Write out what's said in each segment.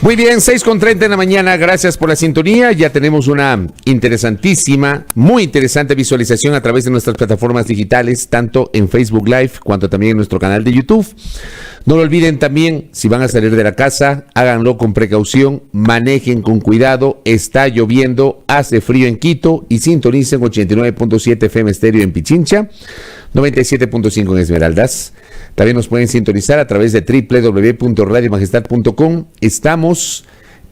Muy bien, 6:30 de la mañana, gracias por la sintonía. Ya tenemos una interesantísima, muy interesante visualización a través de nuestras plataformas digitales, tanto en Facebook Live cuanto también en nuestro canal de YouTube. No lo olviden también, si van a salir de la casa, háganlo con precaución, manejen con cuidado, está lloviendo, hace frío en Quito y sintonicen 89.7 FM Estéreo en Pichincha, 97.5 en Esmeraldas. También nos pueden sintonizar a través de www.radiomajestad.com. Estamos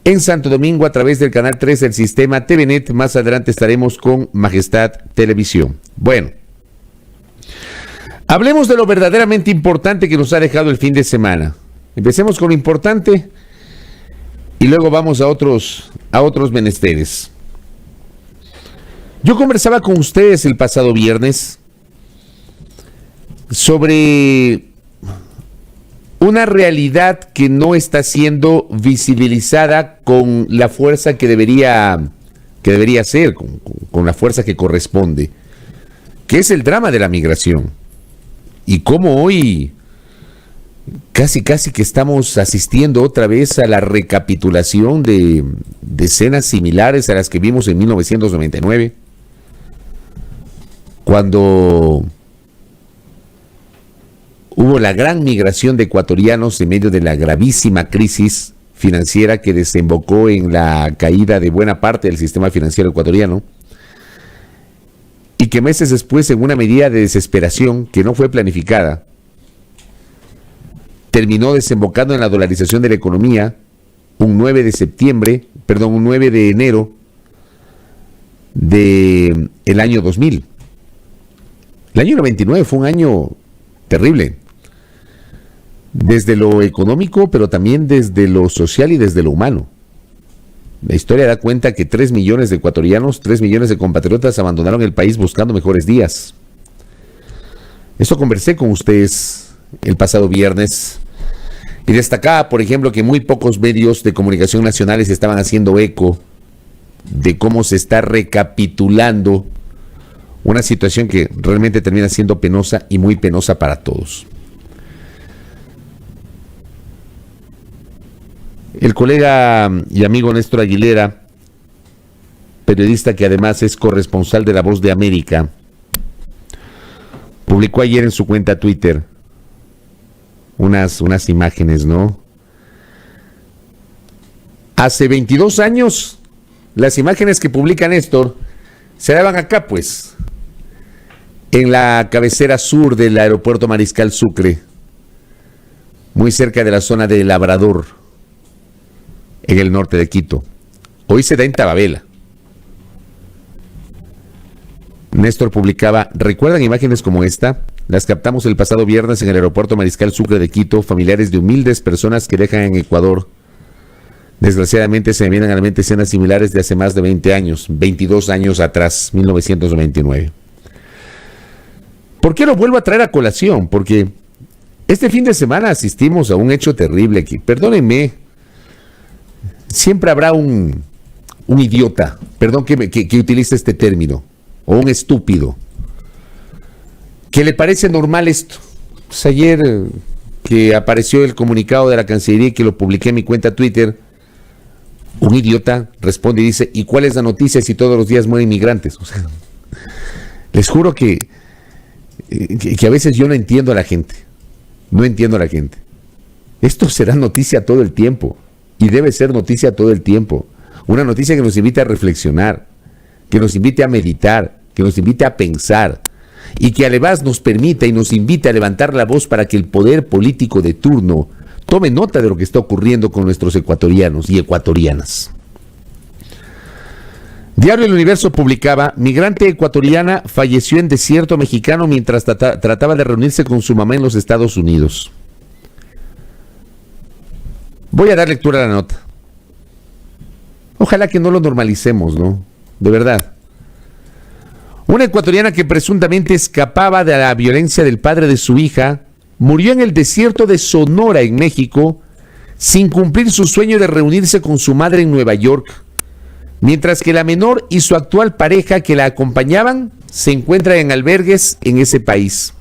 en Santo Domingo a través del canal 3 del sistema TVNet. Más adelante estaremos con Majestad Televisión. Bueno, hablemos de lo verdaderamente importante que nos ha dejado el fin de semana. Empecemos con lo importante y luego vamos a otros menesteres. Yo conversaba con ustedes el pasado viernes sobre una realidad que no está siendo visibilizada con la fuerza que debería ser, con la fuerza que corresponde, que es el drama de la migración. Y cómo hoy casi que estamos asistiendo otra vez a la recapitulación de escenas similares a las que vimos en 1999, cuando hubo la gran migración de ecuatorianos en medio de la gravísima crisis financiera que desembocó en la caída de buena parte del sistema financiero ecuatoriano, y que meses después, en una medida de desesperación que no fue planificada, terminó desembocando en la dolarización de la economía un 9 de enero del año 2000. El año 99 fue un año terrible, desde lo económico, pero también desde lo social y desde lo humano. La historia da cuenta que 3 millones de ecuatorianos, 3 millones de compatriotas abandonaron el país buscando mejores días. Eso conversé con ustedes el pasado viernes y destacaba, por ejemplo, que muy pocos medios de comunicación nacionales estaban haciendo eco de cómo se está recapitulando una situación que realmente termina siendo penosa y muy penosa para todos. El colega y amigo Néstor Aguilera, periodista que además es corresponsal de La Voz de América, publicó ayer en su cuenta Twitter unas imágenes, ¿no? Hace 22 años, las imágenes que publica Néstor se daban acá, pues, en la cabecera sur del aeropuerto Mariscal Sucre, muy cerca de la zona de Labrador, en el norte de Quito. Hoy se da en Tababela. Néstor publicaba: ¿recuerdan imágenes como esta? Las captamos el pasado viernes en el aeropuerto Mariscal Sucre de Quito, familiares de humildes personas que dejan en Ecuador. Desgraciadamente se me vienen a la mente escenas similares de hace más de 20 años, 22 años atrás, 1999. ¿Por qué lo vuelvo a traer a colación? Porque este fin de semana asistimos a un hecho terrible aquí. Perdónenme, siempre habrá un idiota, perdón que utilice este término, o un estúpido, que le parece normal esto. Pues ayer que apareció el comunicado de la Cancillería y que lo publiqué en mi cuenta Twitter, un idiota responde y dice: ¿y cuál es la noticia si todos los días mueren migrantes? O sea, les juro que a veces yo no entiendo a la gente. No entiendo a la gente. Esto será noticia todo el tiempo. Y debe ser noticia todo el tiempo. Una noticia que nos invite a reflexionar, que nos invite a meditar, que nos invite a pensar, y que además nos permita y nos invite a levantar la voz para que el poder político de turno tome nota de lo que está ocurriendo con nuestros ecuatorianos y ecuatorianas. Diario El Universo publicaba: migrante ecuatoriana falleció en desierto mexicano mientras trataba de reunirse con su mamá en los Estados Unidos. Voy a dar lectura a la nota. Ojalá que no lo normalicemos, ¿no? De verdad. Una ecuatoriana que presuntamente escapaba de la violencia del padre de su hija murió en el desierto de Sonora, en México, sin cumplir su sueño de reunirse con su madre en Nueva York, mientras que la menor y su actual pareja que la acompañaban se encuentran en albergues en ese país.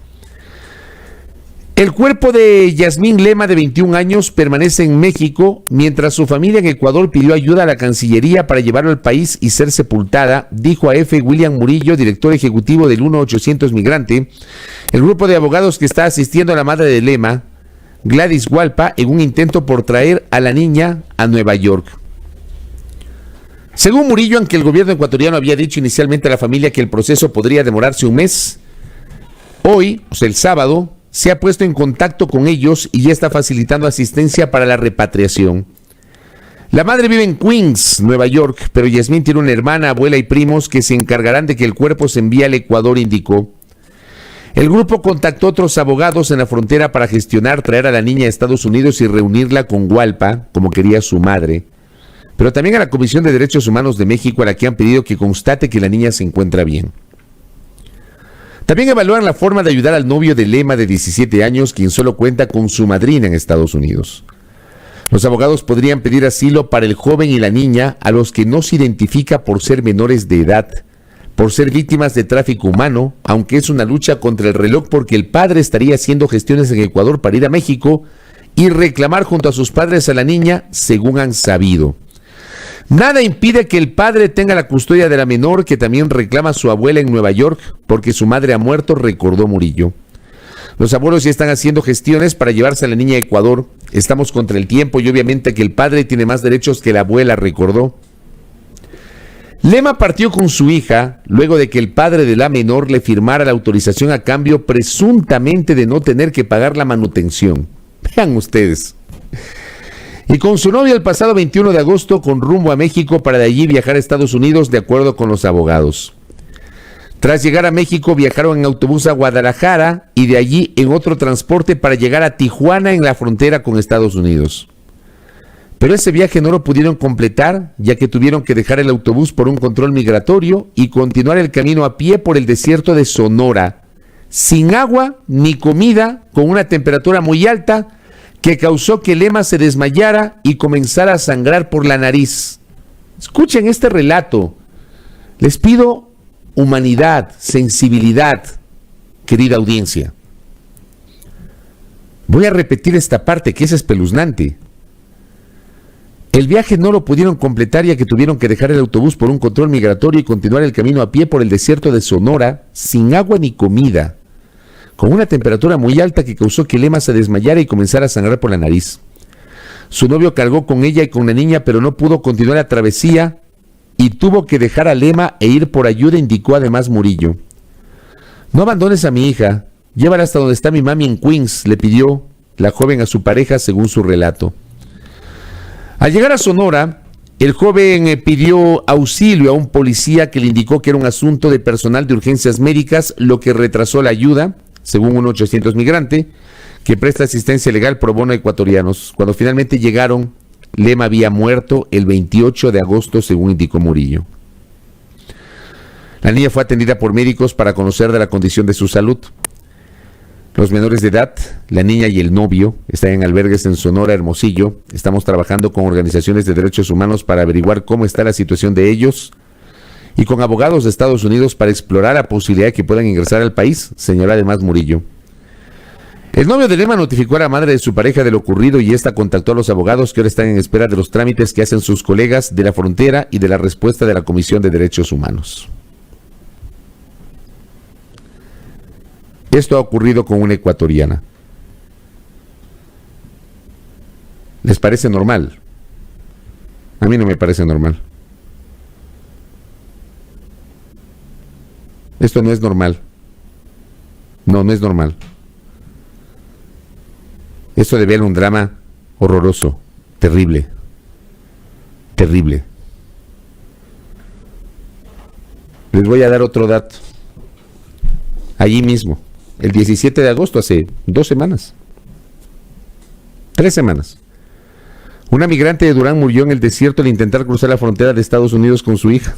El cuerpo de Yasmín Lema, de 21 años, permanece en México, mientras su familia en Ecuador pidió ayuda a la Cancillería para llevarlo al país y ser sepultada, dijo a EFE William Murillo, director ejecutivo del 1-800 Migrante, el grupo de abogados que está asistiendo a la madre de Lema, Gladys Hualpa, en un intento por traer a la niña a Nueva York. Según Murillo, aunque el gobierno ecuatoriano había dicho inicialmente a la familia que el proceso podría demorarse un mes, hoy, o sea, el sábado, se ha puesto en contacto con ellos y ya está facilitando asistencia para la repatriación. La madre vive en Queens, Nueva York, pero Yasmín tiene una hermana, abuela y primos que se encargarán de que el cuerpo se envíe al Ecuador, indicó. El grupo contactó a otros abogados en la frontera para gestionar traer a la niña a Estados Unidos y reunirla con Hualpa, como quería su madre, pero también a la Comisión de Derechos Humanos de México, a la que han pedido que constate que la niña se encuentra bien. También evalúan la forma de ayudar al novio de Lema, de 17 años, quien solo cuenta con su madrina en Estados Unidos. Los abogados podrían pedir asilo para el joven y la niña, a los que no se identifica por ser menores de edad, por ser víctimas de tráfico humano, aunque es una lucha contra el reloj porque el padre estaría haciendo gestiones en Ecuador para ir a México y reclamar junto a sus padres a la niña, según han sabido. Nada impide que el padre tenga la custodia de la menor, que también reclama a su abuela en Nueva York porque su madre ha muerto, recordó Murillo. Los abuelos ya están haciendo gestiones para llevarse a la niña a Ecuador. Estamos contra el tiempo y obviamente que el padre tiene más derechos que la abuela, recordó. Lema partió con su hija luego de que el padre de la menor le firmara la autorización a cambio presuntamente de no tener que pagar la manutención. Vean ustedes. Y con su novia el pasado 21 de agosto con rumbo a México para de allí viajar a Estados Unidos, de acuerdo con los abogados. Tras llegar a México viajaron en autobús a Guadalajara y de allí en otro transporte para llegar a Tijuana, en la frontera con Estados Unidos. Pero ese viaje no lo pudieron completar, ya que tuvieron que dejar el autobús por un control migratorio y continuar el camino a pie por el desierto de Sonora, sin agua ni comida, con una temperatura muy alta, que causó que Lema se desmayara y comenzara a sangrar por la nariz. Escuchen este relato. Les pido humanidad, sensibilidad, querida audiencia. Voy a repetir esta parte que es espeluznante. El viaje no lo pudieron completar ya que tuvieron que dejar el autobús por un control migratorio y continuar el camino a pie por el desierto de Sonora, sin agua ni comida, con una temperatura muy alta que causó que Lema se desmayara y comenzara a sangrar por la nariz. Su novio cargó con ella y con la niña, pero no pudo continuar la travesía y tuvo que dejar a Lema e ir por ayuda, indicó además Murillo. No abandones a mi hija, llévala hasta donde está mi mami en Queens, le pidió la joven a su pareja, según su relato. Al llegar a Sonora, el joven pidió auxilio a un policía que le indicó que era un asunto de personal de urgencias médicas, lo que retrasó la ayuda, según 1-800 Migrante, que presta asistencia legal pro bono a ecuatorianos. Cuando finalmente llegaron, Lema había muerto el 28 de agosto, según indicó Murillo. La niña fue atendida por médicos para conocer de la condición de su salud. Los menores de edad, la niña y el novio, están en albergues en Sonora, Hermosillo. Estamos trabajando con organizaciones de derechos humanos para averiguar cómo está la situación de ellos y con abogados de Estados Unidos para explorar la posibilidad de que puedan ingresar al país, señaló además Murillo. El novio de Lema notificó a la madre de su pareja de lo ocurrido y esta contactó a los abogados que ahora están en espera de los trámites que hacen sus colegas de la frontera y de la respuesta de la Comisión de Derechos Humanos. Esto ha ocurrido con una ecuatoriana. ¿Les parece normal? A mí no me parece normal. Esto no es normal. No, no es normal. Esto debe ser un drama horroroso, terrible, terrible. Les voy a dar otro dato. Allí mismo, el 17 de agosto, hace 2 semanas, 3 semanas, una migrante de Durán murió en el desierto al intentar cruzar la frontera de Estados Unidos con su hija.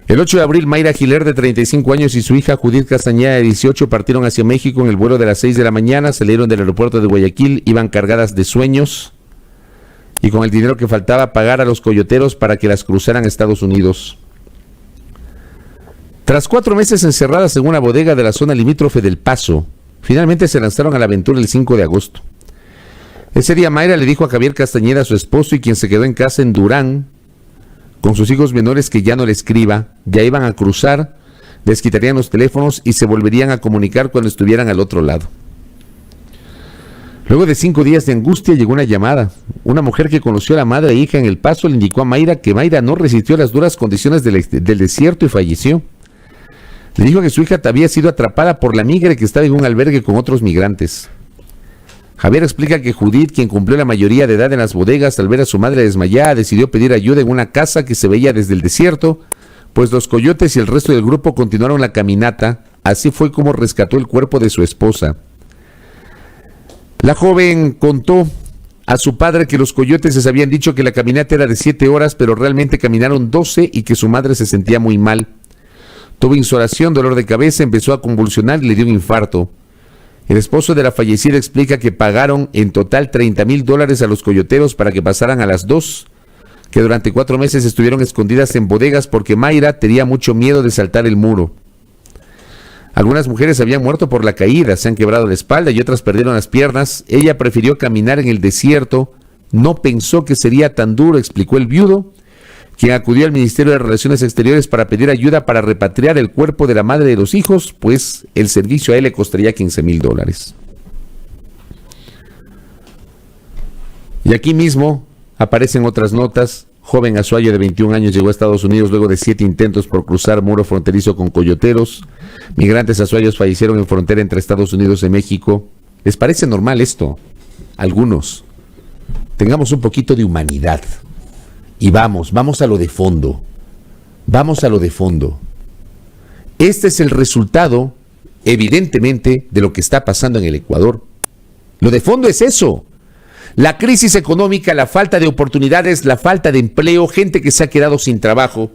El 8 de abril, Mayra Giler, de 35 años, y su hija Judith Castañeda, de 18, partieron hacia México en el vuelo de las 6 de la mañana, salieron del aeropuerto de Guayaquil, iban cargadas de sueños y con el dinero que faltaba pagar a los coyoteros para que las cruzaran a Estados Unidos. Tras 4 meses encerradas en una bodega de la zona limítrofe del Paso, Finalmente se lanzaron a la aventura el 5 de agosto. Ese día Mayra le dijo a Javier Castañeda, su esposo, y quien se quedó en casa en Durán, con sus hijos menores, que ya no le escriba, ya iban a cruzar, les quitarían los teléfonos y se volverían a comunicar cuando estuvieran al otro lado. Luego de 5 días de angustia llegó una llamada. Una mujer que conoció a la madre e hija en El Paso le indicó a Mayra que Mayra no resistió las duras condiciones del desierto y falleció. Le dijo que su hija había sido atrapada por la migra y que estaba en un albergue con otros migrantes. Javier explica que Judith, quien cumplió la mayoría de edad en las bodegas, al ver a su madre desmayada, decidió pedir ayuda en una casa que se veía desde el desierto, pues los coyotes y el resto del grupo continuaron la caminata. Así fue como rescató el cuerpo de su esposa. La joven contó a su padre que los coyotes les habían dicho que la caminata era de 7 horas, pero realmente caminaron 12 y que su madre se sentía muy mal. Tuvo insolación, dolor de cabeza, empezó a convulsionar y le dio un infarto. El esposo de la fallecida explica que pagaron en total $30,000 a los coyoteros para que pasaran a las 2, que durante 4 meses estuvieron escondidas en bodegas porque Mayra tenía mucho miedo de saltar el muro. Algunas mujeres habían muerto por la caída, se han quebrado la espalda y otras perdieron las piernas. Ella prefirió caminar en el desierto, no pensó que sería tan duro, explicó el viudo, quien acudió al Ministerio de Relaciones Exteriores para pedir ayuda para repatriar el cuerpo de la madre de los hijos, pues el servicio a él le costaría $15,000. Y aquí mismo aparecen otras notas. Joven Azuayo de 21 años llegó a Estados Unidos luego de 7 intentos por cruzar muro fronterizo con coyoteros. Migrantes azuayos fallecieron en frontera entre Estados Unidos y México. ¿Les parece normal esto? Algunos. Tengamos un poquito de humanidad. Y vamos a lo de fondo. Vamos a lo de fondo. Este es el resultado, evidentemente, de lo que está pasando en el Ecuador. Lo de fondo es eso. La crisis económica, la falta de oportunidades, la falta de empleo, gente que se ha quedado sin trabajo,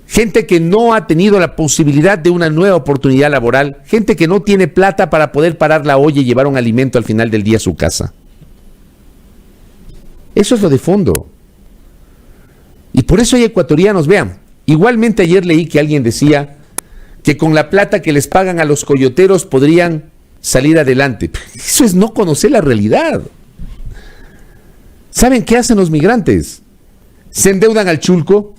gente que no ha tenido la posibilidad de una nueva oportunidad laboral, gente que no tiene plata para poder parar la olla y llevar un alimento al final del día a su casa. Eso es lo de fondo. Y por eso hay ecuatorianos, vean, igualmente ayer leí que alguien decía que con la plata que les pagan a los coyoteros podrían salir adelante. Eso es no conocer la realidad. ¿Saben qué hacen los migrantes? Se endeudan al chulco,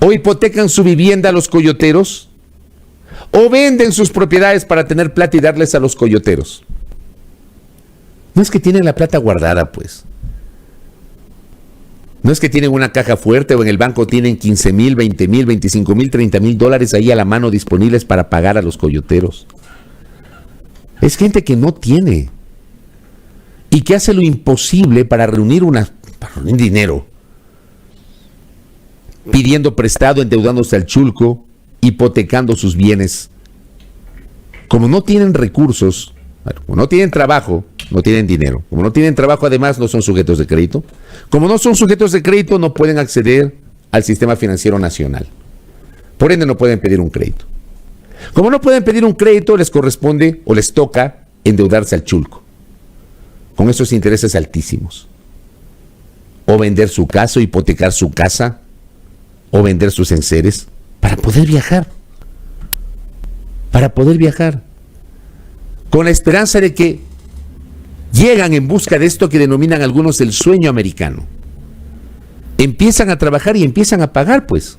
o hipotecan su vivienda a los coyoteros, o venden sus propiedades para tener plata y darles a los coyoteros. No es que tienen la plata guardada, pues. No es que tienen una caja fuerte o en el banco tienen $15,000, $20,000, $25,000, $30,000 ahí a la mano disponibles para pagar a los coyoteros. Es gente que no tiene y que hace lo imposible para reunir dinero, pidiendo prestado, endeudándose al chulco, hipotecando sus bienes. Como no tienen recursos, como no tienen trabajo, no tienen dinero. Como no tienen trabajo, además, no son sujetos de crédito. Como no son sujetos de crédito, no pueden acceder al sistema financiero nacional. Por ende, no pueden pedir un crédito. Como no pueden pedir un crédito, les corresponde o les toca endeudarse al chulco, con esos intereses altísimos. O vender su casa, o hipotecar su casa, o vender sus enseres para poder viajar. Para poder viajar. Con la esperanza de que llegan en busca de esto que denominan algunos el sueño americano. Empiezan a trabajar y empiezan a pagar, pues.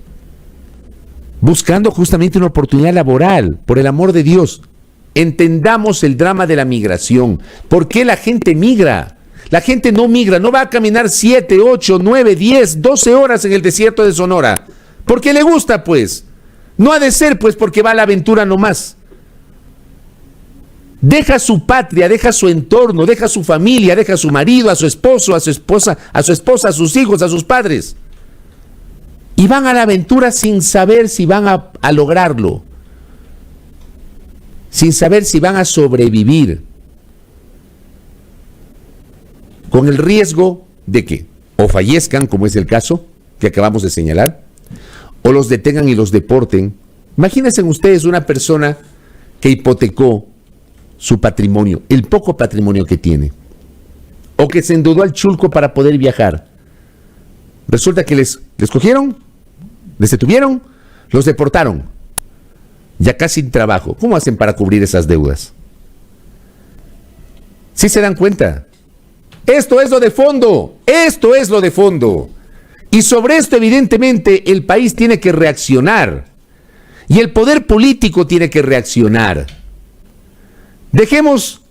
Buscando justamente una oportunidad laboral, por el amor de Dios. Entendamos el drama de la migración. ¿Por qué la gente migra? La gente no migra, no va a caminar 7, 8, 9, 10, 12 horas en el desierto de Sonora. Porque le gusta, pues. No ha de ser, pues, porque va a la aventura nomás. Deja su patria, deja su entorno, deja su familia, deja a su marido, a su esposo, a su esposa, a sus hijos, a sus padres. Y van a la aventura sin saber si van a lograrlo, sin saber si van a sobrevivir, con el riesgo de que o fallezcan, como es el caso que acabamos de señalar, o los detengan y los deporten. Imagínense ustedes una persona que hipotecó su patrimonio, el poco patrimonio que tiene, o que se endeudó al chulco para poder viajar. Resulta que les cogieron, les detuvieron, los deportaron. y acá sin trabajo. ¿Cómo hacen para cubrir esas deudas? ¿Sí se dan cuenta? Esto es lo de fondo, esto es lo de fondo. Y sobre esto, evidentemente, el país tiene que reaccionar. Y el poder político tiene que reaccionar. Dejemos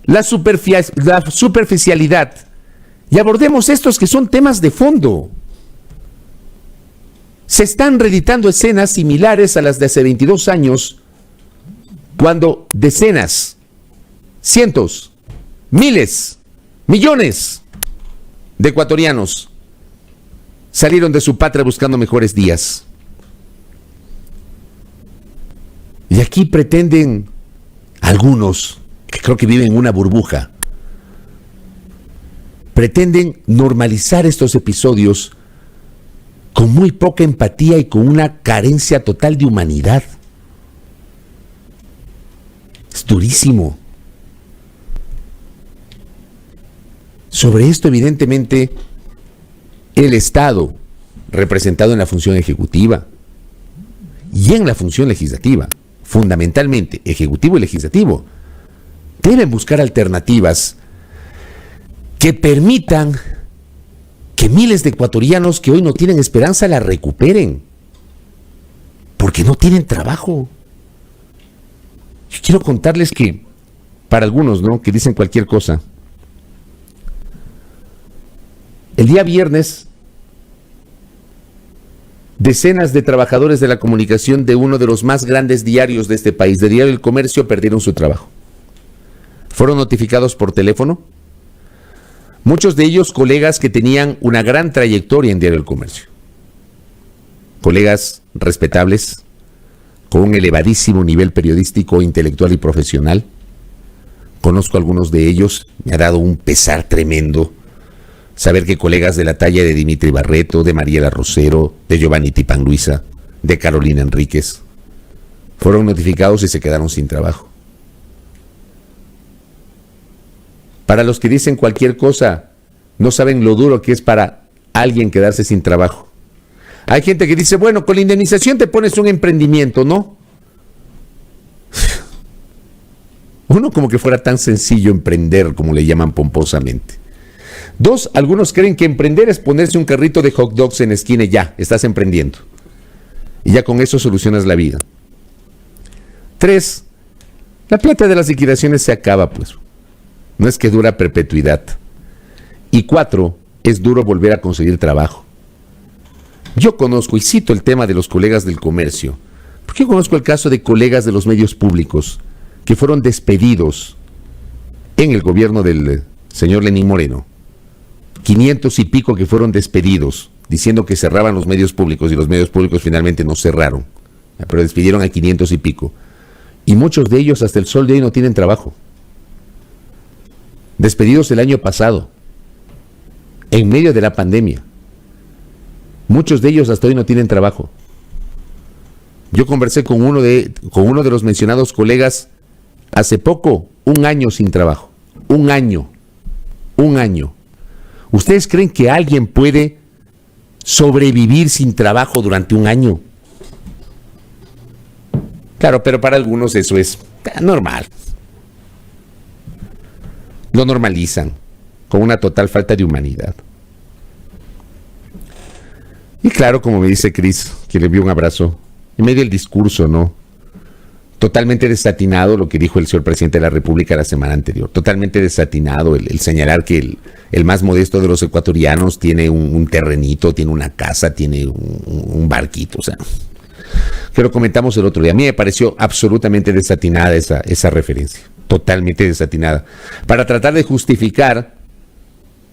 la superficialidad y abordemos estos que son temas de fondo. Se están reeditando escenas similares a las de hace 22 años, cuando decenas, cientos, miles, millones de ecuatorianos salieron de su patria buscando mejores días. Y aquí pretenden algunos, que creo que viven en una burbuja, pretenden normalizar estos episodios con muy poca empatía y con una carencia total de humanidad. Es durísimo. Sobre esto, evidentemente, el Estado, representado en la función ejecutiva y en la función legislativa, fundamentalmente ejecutivo y legislativo, deben buscar alternativas que permitan que miles de ecuatorianos que hoy no tienen esperanza la recuperen, porque no tienen trabajo. Yo quiero contarles que, para algunos, ¿no?, que dicen cualquier cosa, el día viernes, decenas de trabajadores de la comunicación de uno de los más grandes diarios de este país, de Diario El Comercio, perdieron su trabajo. Fueron notificados por teléfono. Muchos de ellos colegas que tenían una gran trayectoria en Diario El Comercio. Colegas respetables, con un elevadísimo nivel periodístico, intelectual y profesional. Conozco a algunos de ellos, me ha dado un pesar tremendo saber que colegas de la talla de Dimitri Barreto, de Mariela Rosero, de Giovanni Tipanluisa, de Carolina Enríquez, fueron notificados y se quedaron sin trabajo. Para los que dicen cualquier cosa, no saben lo duro que es para alguien quedarse sin trabajo. Hay gente que dice, bueno, con la indemnización te pones un emprendimiento, ¿no? Uno, como que fuera tan sencillo emprender, como le llaman pomposamente. Dos, algunos creen que emprender es ponerse un carrito de hot dogs en la esquina y ya, estás emprendiendo. Y ya con eso solucionas la vida. Tres, la plata de las liquidaciones se acaba, pues. No es que dura perpetuidad. Y cuatro, es duro volver a conseguir trabajo. Yo conozco, y cito el tema de los colegas del comercio, porque yo conozco el caso de colegas de los medios públicos que fueron despedidos en el gobierno del señor Lenín Moreno. 500 y pico que fueron despedidos, diciendo que cerraban los medios públicos, y los medios públicos finalmente no cerraron, pero despidieron a 500 y pico. Y muchos de ellos hasta el sol de hoy no tienen trabajo. Despedidos el año pasado, en medio de la pandemia. Muchos de ellos hasta hoy no tienen trabajo. Yo conversé con uno de los mencionados colegas hace poco, 1 año sin trabajo. 1 año. 1 año. ¿Ustedes creen que alguien puede sobrevivir sin trabajo durante 1 año? Claro, pero para algunos eso es normal. Lo normalizan con una total falta de humanidad. Y claro, como me dice Cris, que le envío un abrazo, en medio del discurso, ¿no? Totalmente desatinado lo que dijo el señor presidente de la República la semana anterior. Totalmente desatinado el señalar que el más modesto de los ecuatorianos tiene un terrenito, tiene una casa, tiene un barquito, o sea, que lo comentamos el otro día. A mí me pareció absolutamente desatinada esa referencia, totalmente desatinada, para tratar de justificar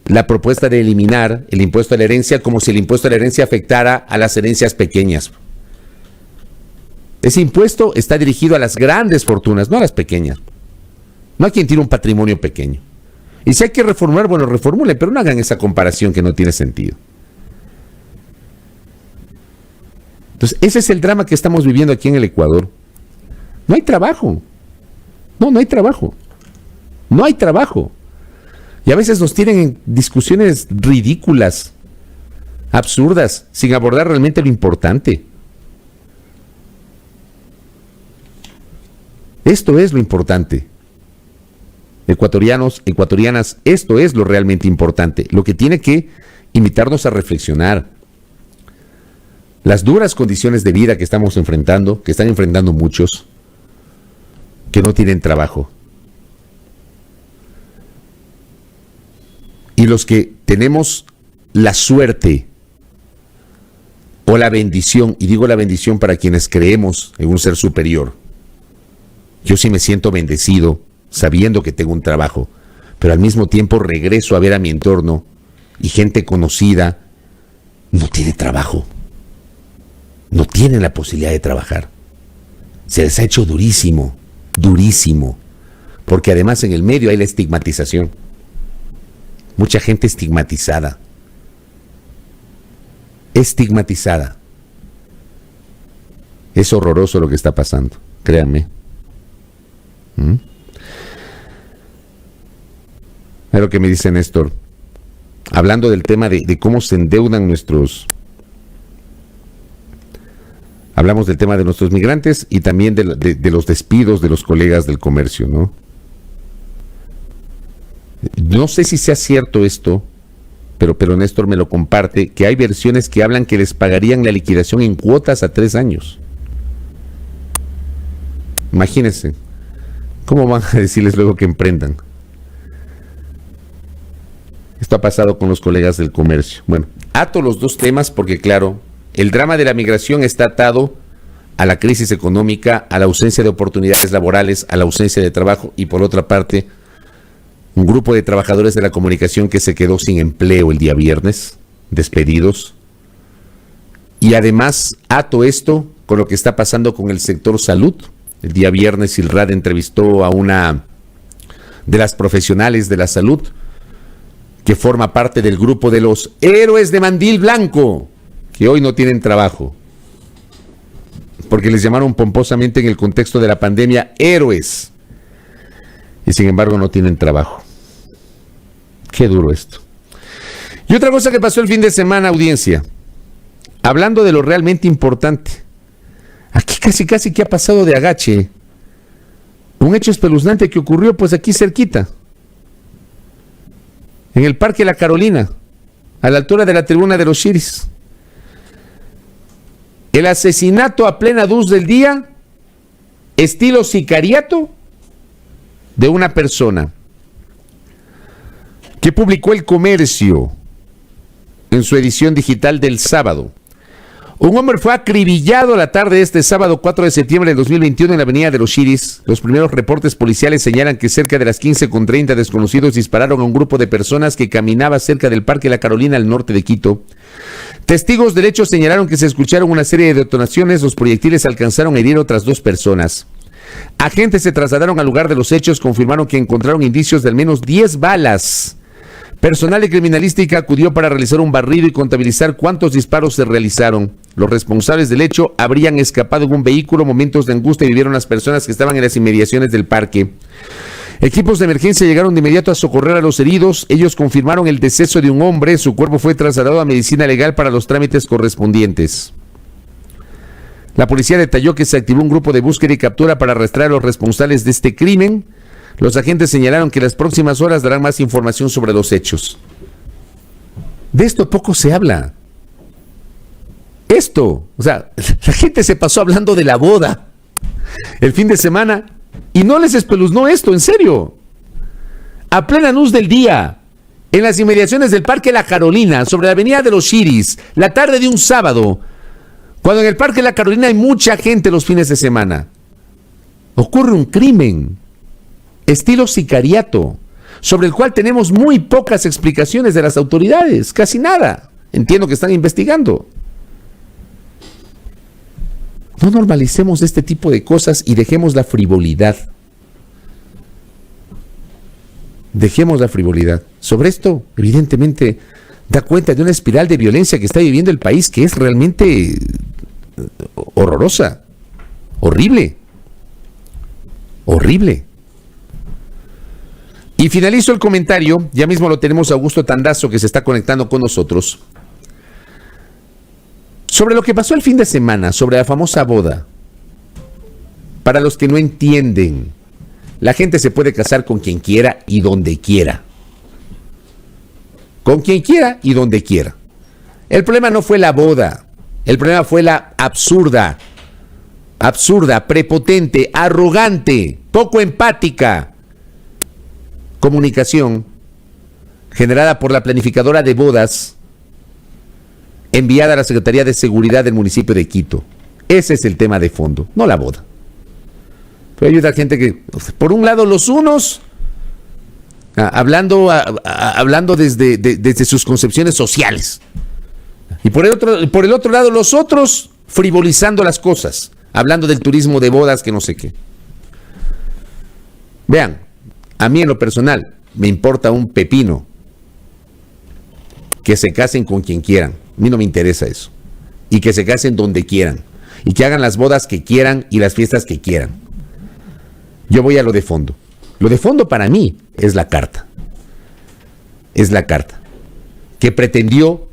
la propuesta de eliminar el impuesto a la herencia como si el impuesto a la herencia afectara a las herencias pequeñas. Ese impuesto está dirigido a las grandes fortunas, no a las pequeñas. No a quien tiene un patrimonio pequeño. Y si hay que reformular, bueno, reformulen, pero no hagan esa comparación que no tiene sentido. Entonces, ese es el drama que estamos viviendo aquí en el Ecuador. No hay trabajo. No hay trabajo. No hay trabajo. Y a veces nos tienen en discusiones ridículas, absurdas, sin abordar realmente lo importante. Esto es lo importante. Ecuatorianos, ecuatorianas, esto es lo realmente importante, lo que tiene que invitarnos a reflexionar. Las duras condiciones de vida que estamos enfrentando, que están enfrentando muchos, que no tienen trabajo. Y los que tenemos la suerte o la bendición, y digo la bendición para quienes creemos en un ser superior. Yo sí me siento bendecido sabiendo que tengo un trabajo, pero al mismo tiempo regreso a ver a mi entorno y gente conocida no tiene trabajo, no tienen la posibilidad de trabajar. Se les ha hecho durísimo, durísimo, porque además en el medio hay la estigmatización. Mucha gente estigmatizada. Estigmatizada. Es horroroso lo que está pasando, créanme. Es lo que me dice Néstor, hablando del tema de cómo se endeudan nuestros... Hablamos del tema de nuestros migrantes y también de los despidos de los colegas del comercio, ¿no? No sé si sea cierto esto, pero Néstor me lo comparte, que hay versiones que hablan que les pagarían la liquidación en cuotas a 3 años. Imagínense, ¿cómo van a decirles luego que emprendan? Esto ha pasado con los colegas del comercio. Bueno, ato los dos temas porque, claro, el drama de la migración está atado a la crisis económica, a la ausencia de oportunidades laborales, a la ausencia de trabajo y, por otra parte, un grupo de trabajadores de la comunicación que se quedó sin empleo el día viernes, despedidos. Y además, ato esto con lo que está pasando con el sector salud. El día viernes Ilrad entrevistó a una de las profesionales de la salud que forma parte del grupo de los héroes de mandil blanco, que hoy no tienen trabajo, porque les llamaron pomposamente en el contexto de la pandemia héroes, y sin embargo no tienen trabajo. Qué duro esto. Y otra cosa que pasó el fin de semana, audiencia, hablando de lo realmente importante, aquí casi que ha pasado de agache, un hecho espeluznante que ocurrió pues aquí cerquita, en el Parque La Carolina, a la altura de la tribuna de los Chiris. El asesinato a plena luz del día, estilo sicariato, de una persona que publicó El Comercio en su edición digital del sábado. Un hombre fue acribillado la tarde de este sábado 4 de septiembre de 2021 en la avenida de los Chiris. Los primeros reportes policiales señalan que cerca de las 15:30 desconocidos dispararon a un grupo de personas que caminaba cerca del Parque La Carolina al norte de Quito. Testigos del hecho señalaron que se escucharon una serie de detonaciones. Los proyectiles alcanzaron a herir a otras 2 personas. Agentes se trasladaron al lugar de los hechos, confirmaron que encontraron indicios de al menos 10 balas. Personal de criminalística acudió para realizar un barrido y contabilizar cuántos disparos se realizaron. Los responsables del hecho habrían escapado en un vehículo. Momentos de angustia vivieron las personas que estaban en las inmediaciones del parque. Equipos de emergencia llegaron de inmediato a socorrer a los heridos. Ellos confirmaron el deceso de un hombre. Su cuerpo fue trasladado a medicina legal para los trámites correspondientes. La policía detalló que se activó un grupo de búsqueda y captura para arrestar a los responsables de este crimen. Los agentes señalaron que en las próximas horas darán más información sobre los hechos. De esto poco se habla. La gente se pasó hablando de la boda el fin de semana y no les espeluznó esto, en serio. A plena luz del día, en las inmediaciones del Parque La Carolina, sobre la avenida de los Chiris, la tarde de un sábado, cuando en el Parque La Carolina hay mucha gente los fines de semana, ocurre un crimen estilo sicariato, sobre el cual tenemos muy pocas explicaciones de las autoridades, casi nada. Entiendo que están investigando. No normalicemos este tipo de cosas y dejemos la frivolidad. Dejemos la frivolidad. Sobre esto, evidentemente, da cuenta de una espiral de violencia que está viviendo el país que es realmente horrorosa, horrible. Y finalizo el comentario, ya mismo lo tenemos a Augusto Tandazo que se está conectando con nosotros, sobre lo que pasó el fin de semana, sobre la famosa boda. Para los que no entienden, la gente se puede casar con quien quiera y donde quiera. Con quien quiera y donde quiera. El problema no fue la boda. El problema fue la absurda, prepotente, arrogante, poco empática comunicación generada por la planificadora de bodas enviada a la Secretaría de Seguridad del municipio de Quito. Ese es el tema de fondo, no la boda. Pero hay otra gente que, por un lado, los unos hablando desde sus concepciones sociales, y por el otro lado, los otros frivolizando las cosas, hablando del turismo de bodas, que no sé qué. Vean, a mí en lo personal me importa un pepino que se casen con quien quieran. A mí no me interesa eso. Y que se casen donde quieran. Y que hagan las bodas que quieran y las fiestas que quieran. Yo voy a lo de fondo. Lo de fondo para mí es la carta. Es la carta que pretendió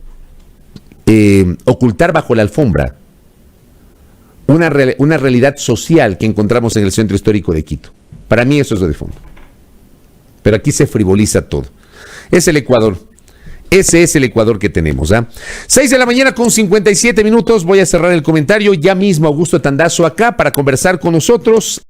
ocultar bajo la alfombra una realidad social que encontramos en el centro histórico de Quito. Para mí eso es lo de fondo. Pero aquí se frivoliza todo. Es el Ecuador. Ese es el Ecuador que tenemos. 6 de la mañana con 57 minutos. Voy a cerrar el comentario. Ya mismo Augusto Tandazo acá para conversar con nosotros.